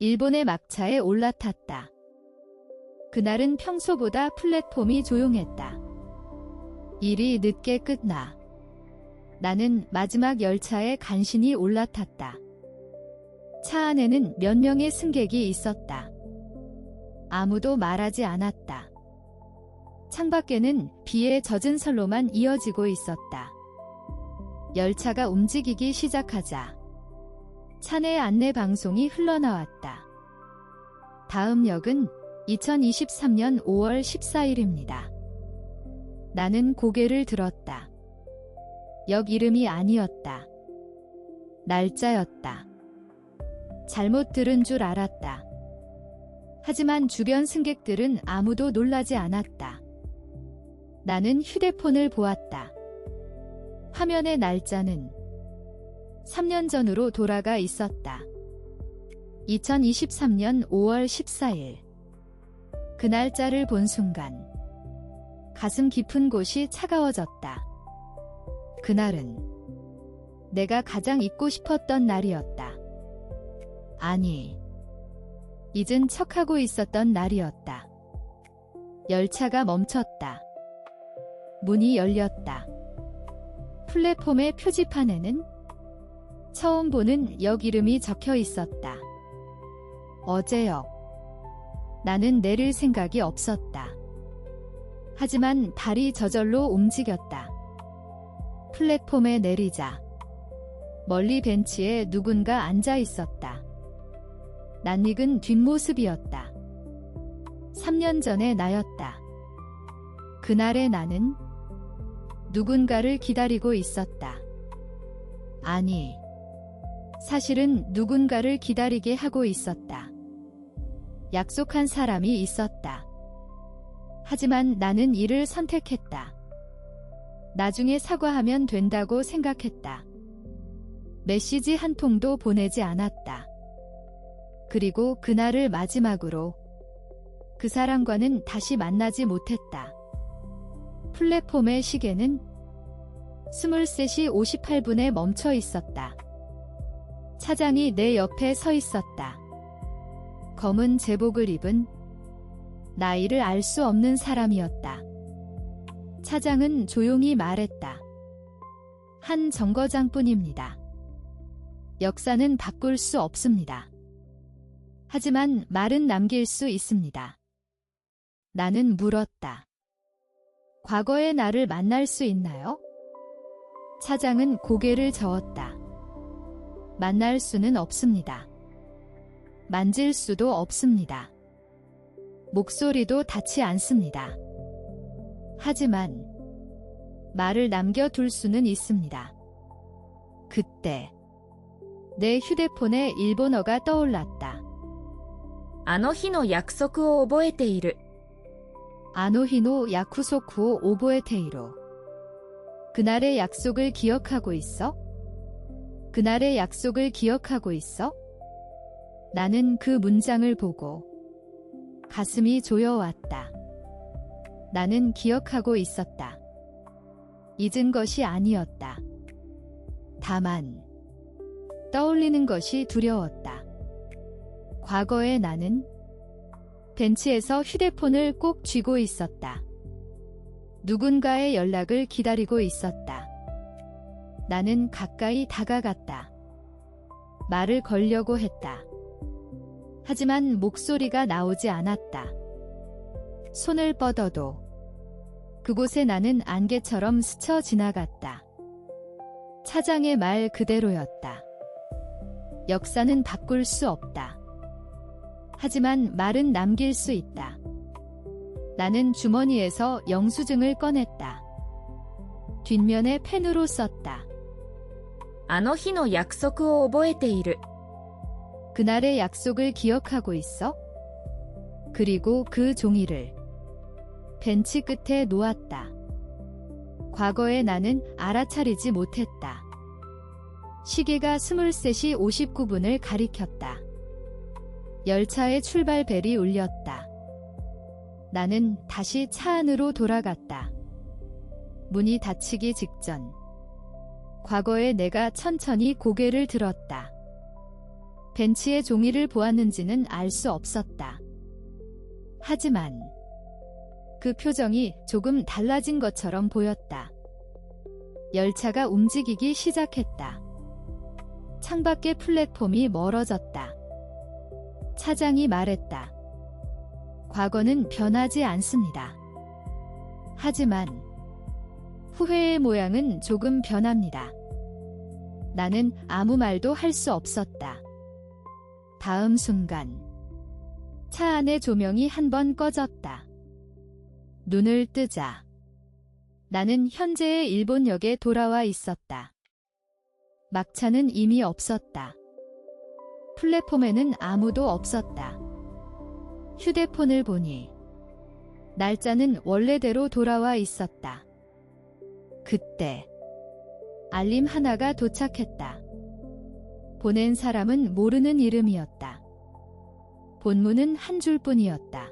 일본의 막차에 올라탔다. 그날은 평소보다 플랫폼이 조용했다. 일이 늦게 끝나. 나는 마지막 열차에 간신히 올라탔다. 차 안에는 몇 명의 승객이 있었다. 아무도 말하지 않았다. 창밖에는 비에 젖은 선로만 이어지고 있었다. 열차가 움직이기 시작하자 차내 안내 방송이 흘러나왔다. 다음 역은 2023년 5월 14일입니다. 나는 고개를 들었다. 역 이름이 아니었다. 날짜였다. 잘못 들은 줄 알았다. 하지만 주변 승객들은 아무도 놀라지 않았다. 나는 휴대폰을 보았다. 화면의 날짜는 3년 전으로 돌아가 있었다. 2023년 5월 14일. 그 날짜를 본 순간 가슴 깊은 곳이 차가워졌다. 그날은 내가 가장 잊고 싶었던 날이었다. 아니, 잊은 척하고 있었던 날이었다. 열차가 멈췄다. 문이 열렸다. 플랫폼의 표지판에는 처음 보는 역 이름이 적혀 있었다. 어제역. 나는 내릴 생각이 없었다. 하지만 발이 저절로 움직였다. 플랫폼에 내리자 멀리 벤치에 누군가 앉아 있었다. 낯익은 뒷모습이었다. 3년 전의 나였다. 그날의 나는 누군가를 기다리고 있었다. 아니, 사실은 누군가를 기다리게 하고 있었다. 약속한 사람이 있었다. 하지만 나는 이를 선택했다. 나중에 사과하면 된다고 생각했다. 메시지 한 통도 보내지 않았다. 그리고 그날을 마지막으로 그 사람과는 다시 만나지 못했다. 플랫폼의 시계는 23시 58분에 멈춰 있었다. 차장이 내 옆에 서 있었다. 검은 제복을 입은 나이를 알 수 없는 사람이었다. 차장은 조용히 말했다. 한 정거장뿐입니다. 역사는 바꿀 수 없습니다. 하지만 말은 남길 수 있습니다. 나는 물었다. 과거의 나를 만날 수 있나요? 차장은 고개를 저었다. 만날 수는 없습니다. 만질 수도 없습니다. 목소리도 닿지 않습니다. 하지만 말을 남겨둘 수는 있습니다. 그때 내 휴대폰에 일본어가 떠올랐다. あの日の約束を覚えている. 아노히노 야쿠소쿠오 오보에테이로. 그날의 약속을 기억하고 있어? 그날의 약속을 기억하고 있어? 나는 그 문장을 보고 가슴이 조여왔다. 나는 기억하고 있었다. 잊은 것이 아니었다. 다만 떠올리는 것이 두려웠다. 과거의 나는 벤치에서 휴대폰을 꼭 쥐고 있었다. 누군가의 연락을 기다리고 있었다. 나는 가까이 다가갔다. 말을 걸려고 했다. 하지만 목소리가 나오지 않았다. 손을 뻗어도 그곳에 나는 안개처럼 스쳐 지나갔다. 차장의 말 그대로였다. 역사는 바꿀 수 없다. 하지만 말은 남길 수 있다. 나는 주머니에서 영수증을 꺼냈다. 뒷면에 펜으로 썼다. あの日の約束を覚えている. 그날의 약속을 기억하고 있어? 그리고 그 종이를 벤치 끝에 놓았다. 과거의 나는 알아차리지 못했다. 시계가 23시 59분을 가리켰다. 열차의 출발벨이 울렸다. 나는 다시 차 안으로 돌아갔다. 문이 닫히기 직전 과거의 내가 천천히 고개를 들었다. 벤치의 종이를 보았는지는 알 수 없었다. 하지만 그 표정이 조금 달라진 것처럼 보였다. 열차가 움직이기 시작했다. 창밖의 플랫폼이 멀어졌다. 차장이 말했다. 과거는 변하지 않습니다. 하지만 후회의 모양은 조금 변합니다. 나는 아무 말도 할 수 없었다. 다음 순간 차 안의 조명이 한 번 꺼졌다. 눈을 뜨자 나는 현재의 일본역에 돌아와 있었다. 막차는 이미 없었다. 플랫폼에는 아무도 없었다. 휴대폰을 보니 날짜는 원래대로 돌아와 있었다. 그때 알림 하나가 도착했다. 보낸 사람은 모르는 이름이었다. 본문은 한 줄뿐이었다.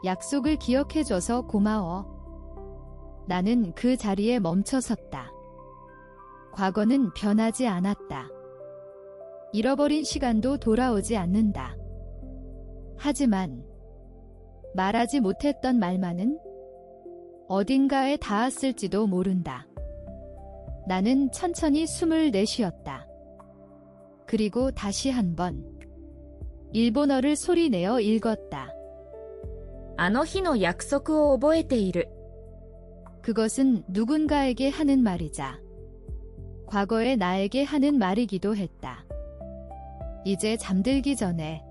약속을 기억해줘서 고마워. 나는 그 자리에 멈춰섰다. 과거는 변하지 않았다. 잃어버린 시간도 돌아오지 않는다. 하지만 말하지 못했던 말만은 어딘가에 닿았을지도 모른다. 나는 천천히 숨을 내쉬었다. 그리고 다시 한번 일본어를 소리내어 읽었다. あの日の約束を覚えている. 그것은 누군가에게 하는 말이자 과거의 나에게 하는 말이기도 했다. 이제 잠들기 전에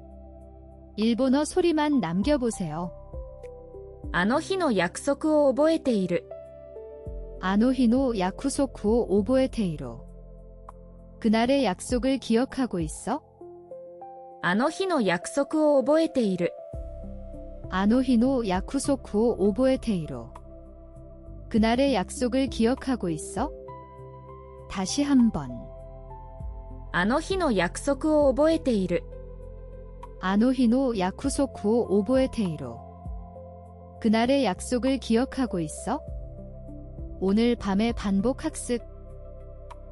일본어 소리만 남겨보세요. あの日の約束を覚えている. 아노히노 야쿠소쿠오 오보에테이로. 그날의 약속을 기억하고 있어? あの日の約束を覚えている. 아노히노 야쿠소쿠오 오보에테이로. 그날의 약속을 기억하고 있어? 다시 한번. あの日の約束を覚えている. 아노히노 야쿠소쿠오 오보에테이로. 그날의 약속을 기억하고 있어? 오늘 밤의 반복 학습.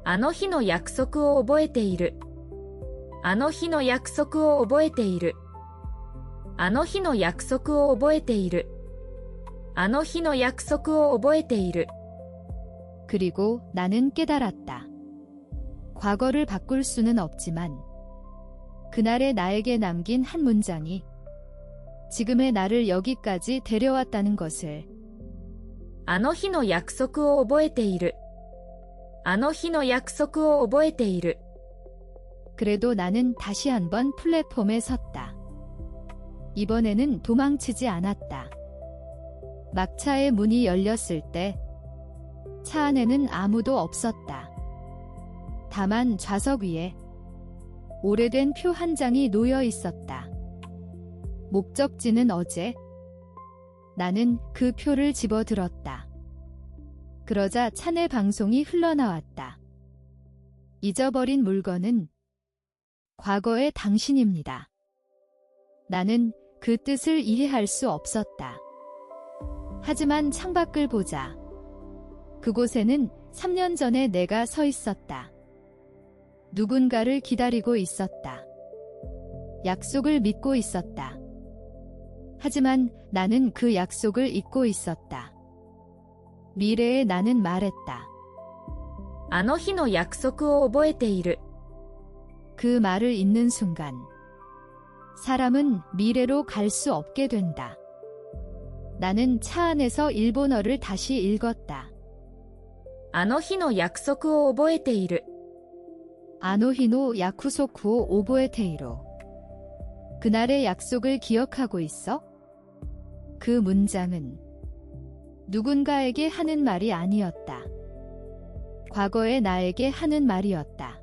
あの日の約束を覚えている. あの日の約束を覚えている. あの日の約束を覚えている. あの日の約束を覚えている. 그리고 나는 깨달았다. 과거를 바꿀 수는 없지만 그날의 나에게 남긴 한 문장이 지금의 나를 여기까지 데려왔다는 것을. あの日の約束を覚えている. あの日の約束を覚えている. 그래도 나는 다시 한번 플랫폼에 섰다. 이번에는 도망치지 않았다. 막차의 문이 열렸을 때 차 안에는 아무도 없었다. 다만 좌석 위에 오래된 표 한 장이 놓여 있었다. 목적지는 어제. 나는 그 표를 집어들었다. 그러자 차내 방송이 흘러나왔다. 잊어버린 물건은 과거의 당신입니다. 나는 그 뜻을 이해할 수 없었다. 하지만 창밖을 보자. 그곳에는 3년 전에 내가 서 있었다. 누군가를 기다리고 있었다. 약속을 믿고 있었다. 하지만 나는 그 약속을 잊고 있었다. 미래의 나는 말했다. あの日の約束を覚えている. 그 말을 잊는 순간 사람은 미래로 갈 수 없게 된다. 나는 차 안에서 일본어를 다시 읽었다. あの日の約束を覚えている. 아노히노 야쿠소쿠오 오보에테이로. 그날의 약속을 기억하고 있어? 그 문장은 누군가에게 하는 말이 아니었다. 과거의 나에게 하는 말이었다.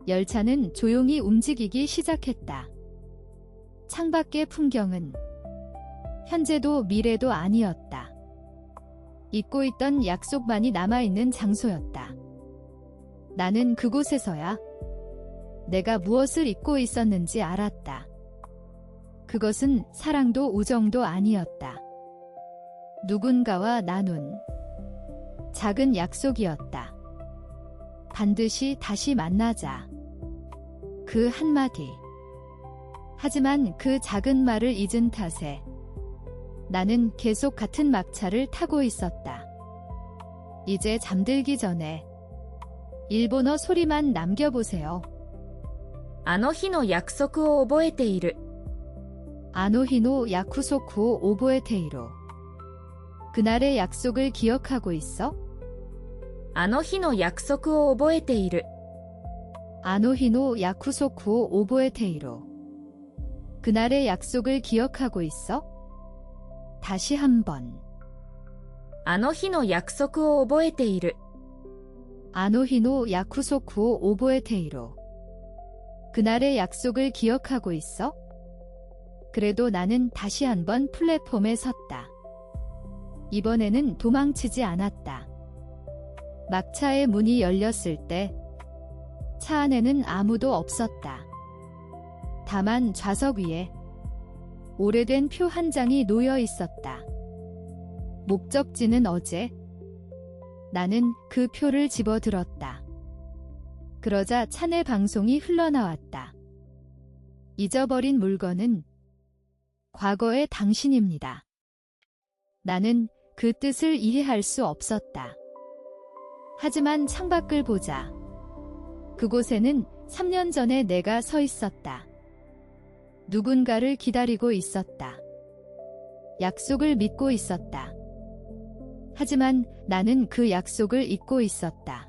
열차는 조용히 움직이기 시작했다. 창밖의 풍경은 현재도 미래도 아니었다. 잊고 있던 약속만이 남아있는 장소였다. 나는 그곳에서야 내가 무엇을 잊고 있었는지 알았다. 그것은 사랑도 우정도 아니었다. 누군가와 나눈 작은 약속이었다. 반드시 다시 만나자. 그 한마디. 하지만 그 작은 말을 잊은 탓에 나는 계속 같은 막차를 타고 있었다. 이제 잠들기 전에 일본어 소리만 남겨보세요. あの日の約束を覚えている。 아노히노 야쿠소쿠 오보에테이로. 그날의 약속을 기억하고 있어? あの日の約束を覚えている。 아노히노 야쿠소쿠 오보에테이로. 그날의 약속을 기억하고 있어? 다시 한번. あの日の約束を覚えている。 아노히노 야쿠소쿠 오보에테이로. 그날의 약속을 기억하고 있어? 그래도 나는 다시 한번 플랫폼에 섰다. 이번에는 도망치지 않았다. 막차의 문이 열렸을 때 차 안에는 아무도 없었다. 다만 좌석 위에 오래된 표 한 장이 놓여 있었다. 목적지는 어제. 나는 그 표를 집어들었다. 그러자 차내 방송이 흘러나왔다. 잊어버린 물건은 과거의 당신입니다. 나는 그 뜻을 이해할 수 없었다. 하지만 창밖을 보자. 그곳에는 3년 전에 내가 서 있었다. 누군가를 기다리고 있었다. 약속을 믿고 있었다. 하지만 나는 그 약속을 잊고 있었다.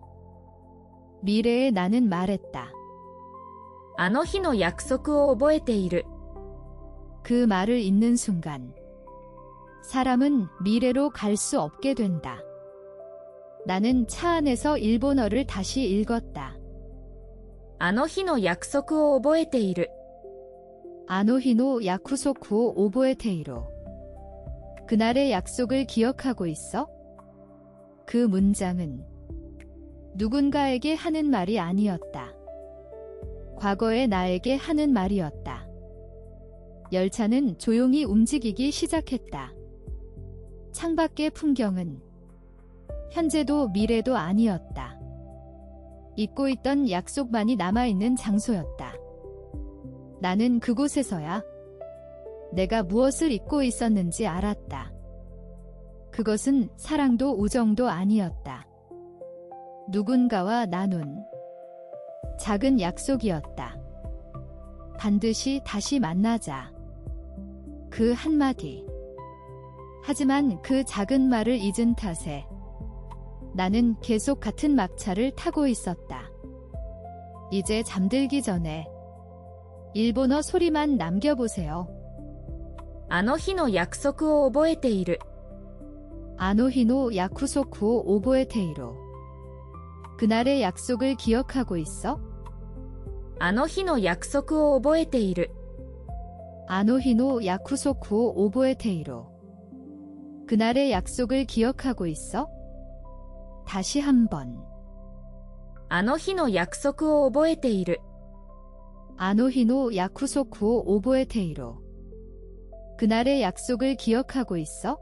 미래의 나는 말했다. あの日の約束を覚えている。 그 말을 잊는 순간 사람은 미래로 갈 수 없게 된다. 나는 차 안에서 일본어를 다시 읽었다. あの日の約束を覚えている。 아노히노 야쿠소쿠 오보에테이로. 그날의 약속을 기억하고 있어? 그 문장은 누군가에게 하는 말이 아니었다. 과거의 나에게 하는 말이었다. 열차는 조용히 움직이기 시작했다. 창밖의 풍경은 현재도 미래도 아니었다. 잊고 있던 약속만이 남아있는 장소였다. 나는 그곳에서야 내가 무엇을 잊고 있었는지 알았다. 그것은 사랑도 우정도 아니었다. 누군가와 나눈 작은 약속이었다. 반드시 다시 만나자. 그 한마디. 하지만 그 작은 말을 잊은 탓에 나는 계속 같은 막차를 타고 있었다. 이제 잠들기 전에 일본어 소리만 남겨보세요. あの日の約束を覚えている。 아노히노 야쿠소쿠 오보에테이로. 그날의 약속을 기억하고 있어? あの日の約束を覚えている。 아노히노 야쿠소쿠 오보에테이로. 그날의 약속을 기억하고 있어? 다시 한번. あの日の約束を覚えている。 아노히노 야쿠소쿠 오보에테이로. 그날의 약속을 기억하고 있어?